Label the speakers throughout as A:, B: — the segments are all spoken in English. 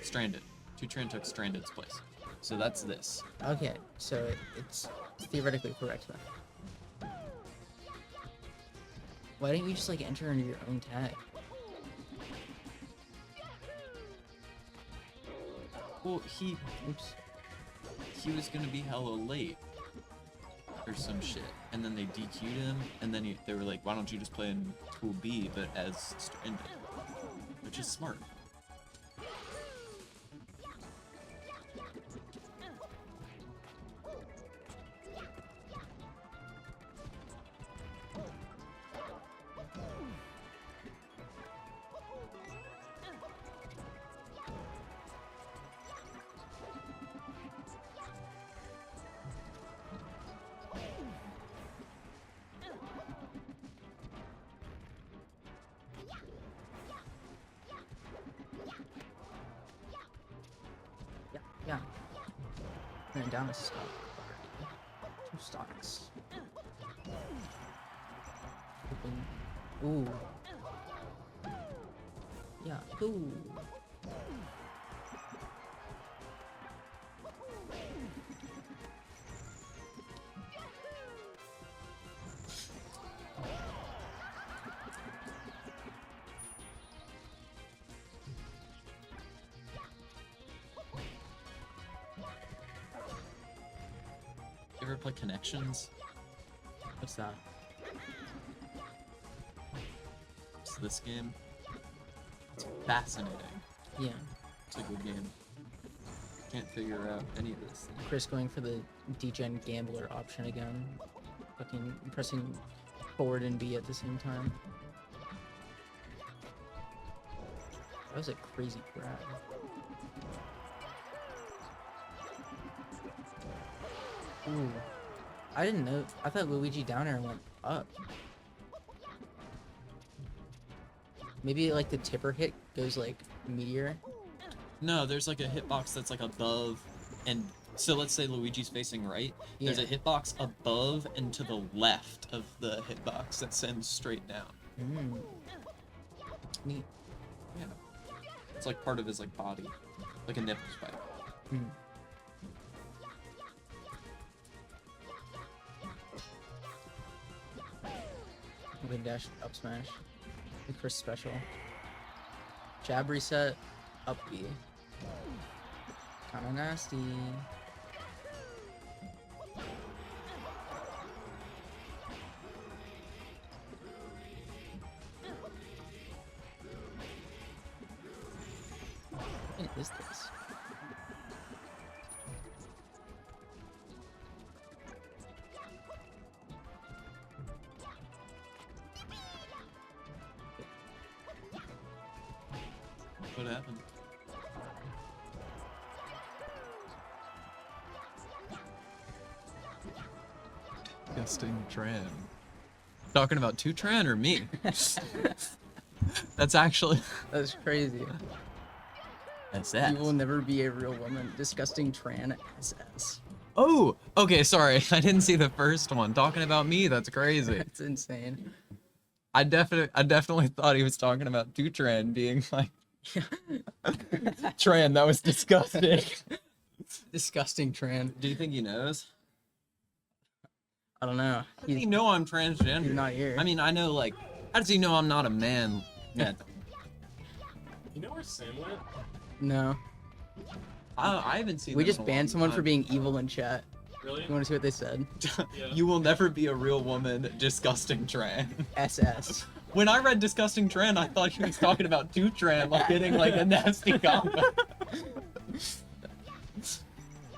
A: Stranded. Twotran took Stranded's place. So that's this.
B: Okay, so it's theoretically correct then. Why didn't you just like enter under your own tag?
A: Well, he was gonna be hella late or some shit, and then they DQ'd him, and then they were like, why don't you just play in Pool B but as Stranded, which is smart.
B: Yeah. And then down a stock. 2 stocks. Open. Ooh. Yeah. Ooh.
A: You ever play Connections?
B: What's that?
A: It's this game. It's fascinating.
B: Yeah.
A: It's a good game. Can't figure out any of this.
B: Chris going for the degen gambler option again. Fucking pressing forward and B at the same time. That was a crazy grab. Ooh. I didn't know. I thought Luigi down air went up. Maybe like the tipper hit goes like meteor.
A: No, there's like a hitbox that's like above, and so let's say Luigi's facing right. There's a hitbox above and to the left of the hitbox that sends straight down.
B: Mm. Neat.
A: Yeah. It's like part of his like body, like a nipple spike.
B: Mm. Mid dash up smash. The Chris special. Jab reset. Up B. Kinda nasty. What is this?
A: What happened? Disgusting Tran. Talking about Twotran or me? That's actually.
B: That's crazy.
A: That's that.
B: You will never be a real woman. Disgusting Tran SS.
A: Oh, okay, sorry. I didn't see the first one. Talking about me, that's crazy.
B: That's insane.
A: I definitely thought he was talking about Twotran being like Tran, that was disgusting.
B: Disgusting Tran.
A: Do you think he knows?
B: I don't know.
A: How does he know I'm transgender?
B: He's not here.
A: I mean, I know, like, how does he know I'm not a man? Yeah.
C: You know where Sam went?
B: No.
A: I haven't seen
B: We
A: them in
B: just
A: a
B: banned
A: long
B: someone for
A: time.
B: being evil in chat.
C: Really?
B: You want to see what they said?
C: Yeah.
A: You will never be a real woman, disgusting Tran.
B: SS.
A: When I read disgusting Tran, I thought he was talking about Twotran, like getting like a nasty combo.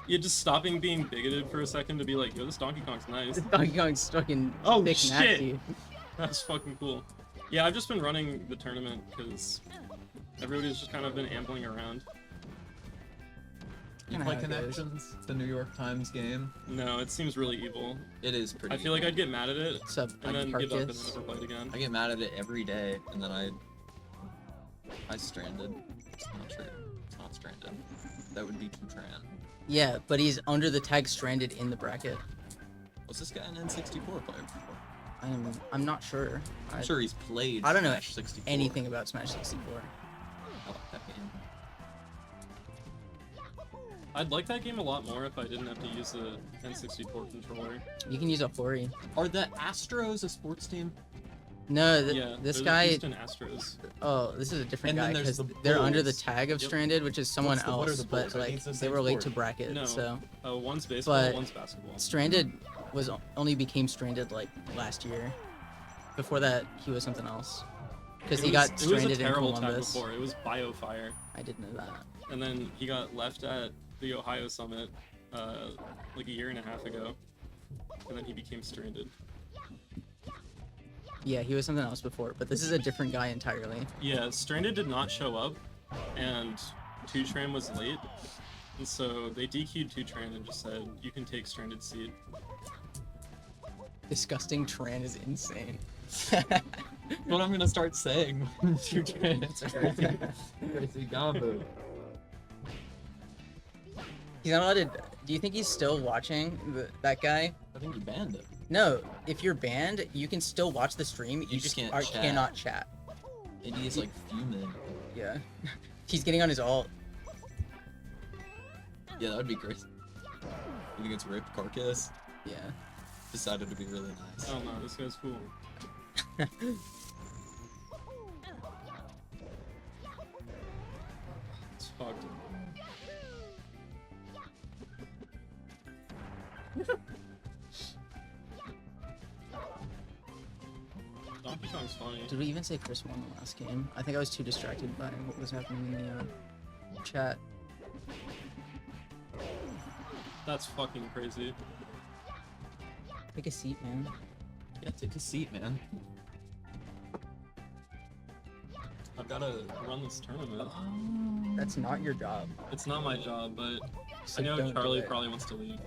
C: Yeah, just stopping being bigoted for a second to be like, yo, this Donkey Kong's nice.
B: Donkey Kong's fucking
C: Oh,
B: thick
C: shit.
B: nasty.
C: That's fucking cool. Yeah, I've just been running the tournament because everybody's just kind of been ambling around.
A: You
B: Kinda
A: play
B: how it goes.
A: Connections, the New York Times game.
C: No, it seems really evil.
A: It is pretty.
C: I feel like I'd get mad at it
B: What's up,
C: and then give up and
B: Carcass?
C: never play it again.
A: I get mad at it every day, and then I stranded. It's not true. It's not stranded. That would be Twotran.
B: Yeah, but he's under the tag stranded in the bracket.
A: Was this guy an N64 player before?
B: I'm not sure.
A: I'm sure he's played
B: I don't know
A: Smash 64.
B: anything about Smash 64.
A: I like that game.
C: I'd like that game a lot more if I didn't have to use the N64 controller.
B: You can use a 4E.
A: Are the Astros a sports team?
B: No,
C: Yeah,
B: this
C: they're the
B: guy.
C: Houston Astros.
B: Oh, this is a different
A: And then
B: guy
A: there's
B: because
A: the
B: they're under the
A: Bulls.
B: tag of
C: Yep.
B: Stranded, which is someone
A: What are
B: else,
A: the
B: but
A: Bulls? Are
B: like
A: these the
B: they
A: same
B: were late to
A: sport?
B: bracket.
C: No.
B: So
C: One's baseball,
B: But-
C: one's basketball.
B: Stranded was only became Stranded like last year. Before that, he was something else. Because he got
C: It was a
B: stranded in
C: terrible tag
B: Columbus.
C: before. It was BioFire.
B: I didn't know that.
C: And then he got left at the Ohio Summit like a year and a half ago. And then he became stranded.
B: Yeah, he was something else before, but this is a different guy entirely.
C: Yeah, Stranded did not show up, and Twotran was late. And so they DQ'd Twotran and just said, you can take Stranded seat.
B: Disgusting Tran is insane.
A: What I'm gonna start saying. It's a crazy, crazy combo.
B: He's not allowed to. Do you think he's still watching that guy?
A: I think you banned him.
B: No, if you're banned, you can still watch the stream. You
A: just
B: just
A: can't chat.
B: cannot chat.
A: Maybe he's like fuming.
B: Yeah. He's getting on his alt.
A: Yeah, that would be great. You think it's Rip Carcass?
B: Yeah.
A: Decided to be really nice.
C: Oh no, this guy's cool. It's fucked. Donkey Kong's funny.
B: Did we even say Chris won the last game? I think I was too distracted by what was happening in the chat.
C: That's fucking crazy.
B: Take a seat, man.
A: Yeah, take a seat, man.
C: I've gotta run this tournament.
B: That's not your job.
C: It's not my job, but
B: So
C: I know
B: don't do
C: Charlie
B: it.
C: probably wants to leave.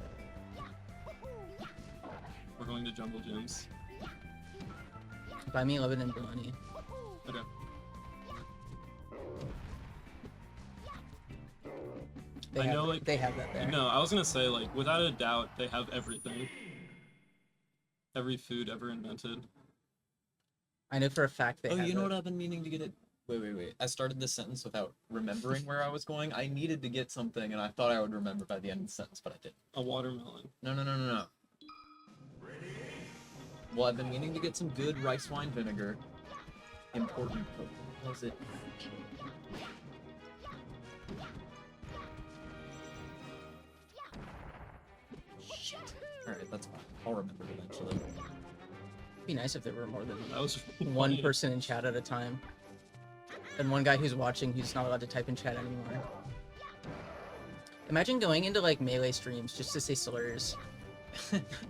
C: We're going to Jungle Gyms.
B: Buy me Lebanon bologna.
C: Okay.
B: They
C: I
B: have,
C: know, like-
B: they have that there.
C: No, I was gonna say, like, without a doubt, they have everything. Every food ever invented.
B: I know for a fact they
A: Oh,
B: have
A: you know
B: it.
A: what I've been meaning to get it? Wait. I started this sentence without remembering where I was going. I needed to get something, and I thought I would remember by the end of the sentence, but I didn't.
C: A watermelon.
A: No. Well, I've been meaning to get some good rice wine vinegar. Important. What was it? Shit. Alright, that's fine. I'll remember it eventually.
B: It'd be nice if there were more than
C: That was
B: one
C: funny.
B: person in chat at a time. And one guy who's watching who's not allowed to type in chat anymore. Imagine going into like Melee streams just to say slurs.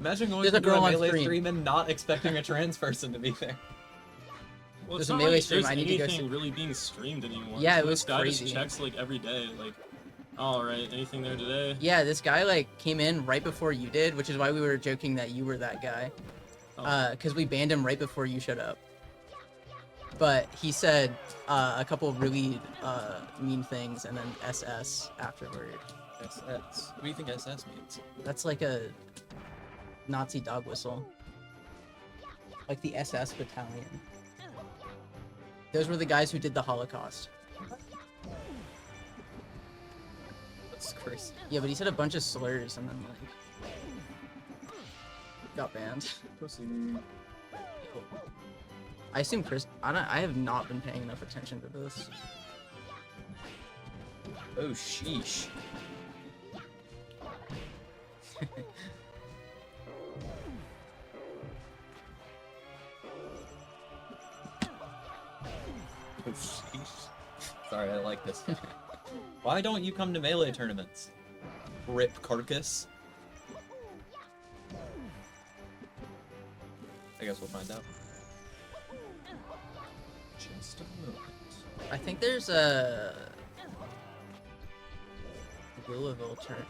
A: Imagine going
B: There's a
A: to
B: girl on
A: Melee
B: stream.
A: stream and not expecting a trans person to be there.
C: Well,
B: There's
C: it's
B: a
C: not
B: Melee
C: like
B: stream,
C: there's
B: I need to go
C: anything
B: see-
C: really being streamed anymore.
B: Yeah, it
C: So
B: was
C: this guy
B: crazy.
C: just checks like every day, like, all right, anything there today?
B: Yeah, this guy like came in right before you did, which is why we were joking that you were that guy.
C: Oh.
B: Because we banned him right before you showed up. But he said a couple of really mean things and then SS afterward.
A: SS. What do you think SS means?
B: That's like a Nazi dog whistle. Like the SS battalion. Those were the guys who did the Holocaust.
A: That's crazy.
B: Yeah, but he said a bunch of slurs and then like got banned.
A: Pussy.
B: I assume Chris. I have not been paying enough attention to this.
A: Oh, sheesh. Oh, sheesh. Sorry, I like this. Why don't you come to Melee tournaments? Rip Carcass. I guess we'll find out. Just a moment.
B: I think there's a Louisville tournament.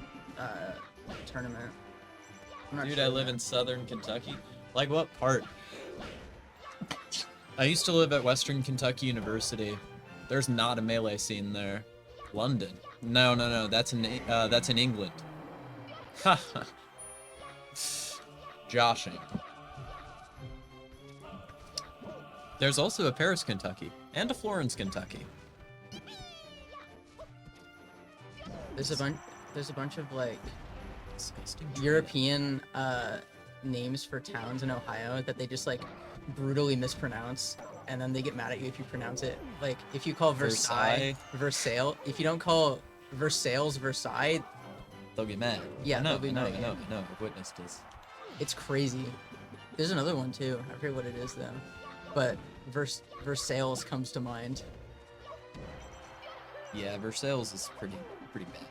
B: I'm not
A: Dude,
B: sure
A: I live
B: now.
A: in southern Kentucky. Like what part? I used to live at Western Kentucky University. There's not a Melee scene there. London. No. That's in England. Haha. Joshing. There's also a Paris, Kentucky, and a Florence, Kentucky.
B: There's a bunch. There's a bunch of like
A: Disgusting.
B: European names for towns in Ohio that they just like brutally mispronounce, and then they get mad at you if you pronounce it. Like if you call Versailles, Versailles, if you don't call Versailles, Versailles,
A: They'll get mad.
B: Yeah,
A: I know,
B: they'll be
A: I know,
B: mad,
A: I
B: yeah.
A: know, I know. I've witnessed this.
B: it's crazy. There's another one too. I forget what it is though, but Versailles comes to mind.
A: Yeah, Versailles is pretty bad.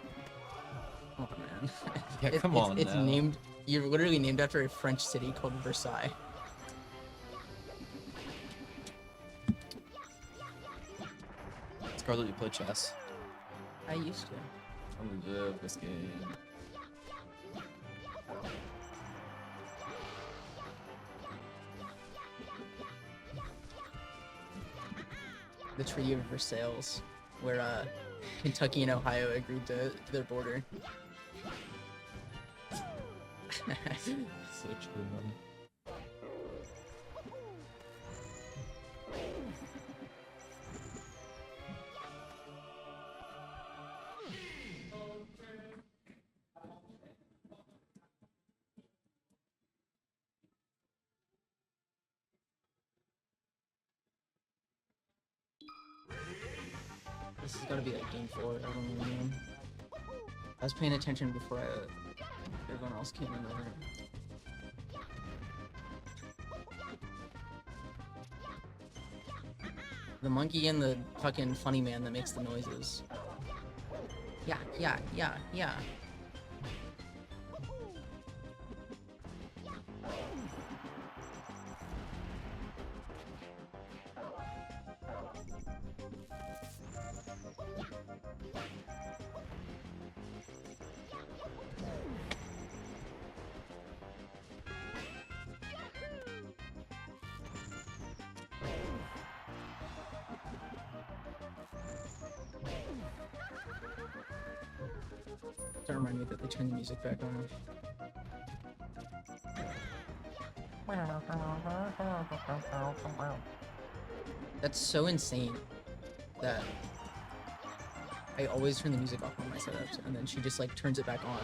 B: Oh man.
A: Yeah, come on
B: It's
A: now.
B: named. You're literally named after a French city called Versailles.
A: Scarlett, you play chess?
B: I used to.
A: I love this game.
B: The Treaty of Versailles, where Kentucky and Ohio agreed to their border.
A: So true, man.
B: This is gonna be like game 4. I don't even know. I was paying attention before everyone else came in the room. The monkey and the fucking funny man that makes the noises. Yeah, yeah, yeah, yeah. Don't remind me that they turned the music back on. That's so insane that I always turn the music off on my setups, and then she just like turns it back on.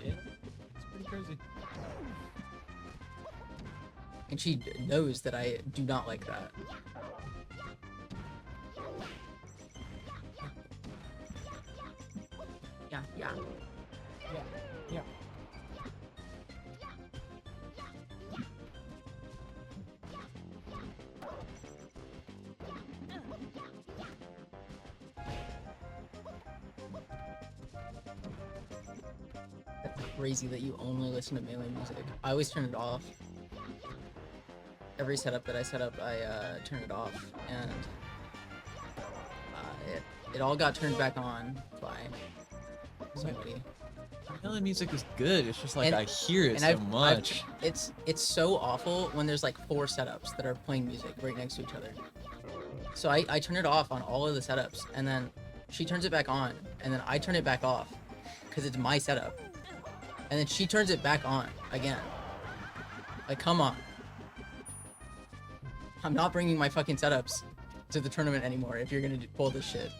A: Yeah, it's pretty crazy.
B: And she knows that I do not like that. Yeah, yeah. Yeah, yeah. That's crazy that you only listen to melee music. I always turn it off. Every setup that I set up, I turn it off, and it all got turned back on by somebody.
A: Melee music is good. It's just like
B: And-
A: I hear it
B: and
A: so
B: I've-
A: much.
B: It's so awful when there's like 4 setups that are playing music right next to each other. So I turn it off on all of the setups, and then she turns it back on, and then I turn it back off because it's my setup, and then she turns it back on again. Like, come on. I'm not bringing my fucking setups to the tournament anymore if you're gonna pull this shit.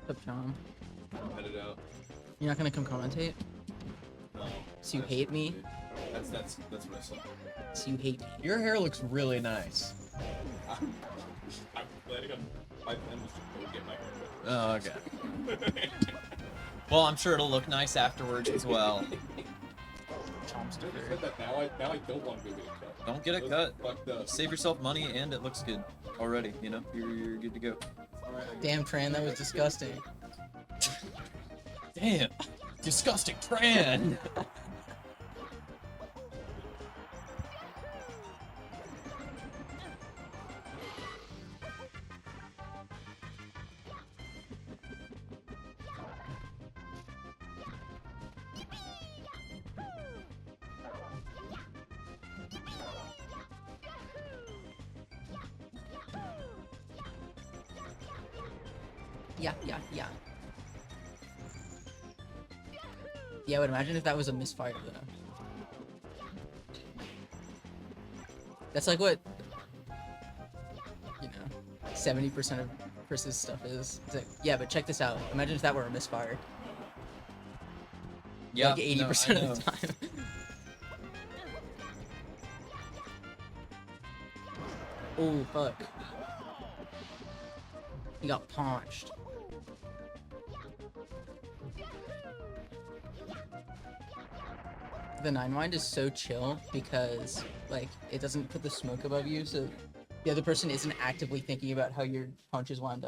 B: What's up, John?
D: Cut it out.
B: You're not gonna come commentate?
D: No.
B: So you hate me?
D: That's what I saw.
B: So you hate me?
A: Your hair looks really nice.
D: I'm planning on my plan was to go get my hair
A: Oh, okay. Well, I'm sure it'll look nice afterwards as well.
D: cut. I said that now I don't want to go get a cut.
A: Don't get a
D: Those
A: cut.
D: Fucked up.
A: Save yourself money, and it looks good already. You know, you're good to go.
D: Alright,
B: Damn, Tran, that was disgusting.
A: Damn, disgusting Tran.
B: Yeah, yeah, yeah. Yeah, but imagine if that was a misfire though. That's like what, you know, 70% of Chris's stuff is. It's like, yeah, but check this out. Imagine if that were a misfire.
A: Yeah,
B: Like 80% of the time. Oh, fuck. He got paunched. The 9-wind is so chill because, like, it doesn't put the smoke above you, so the other person isn't actively thinking about how your punches wound up.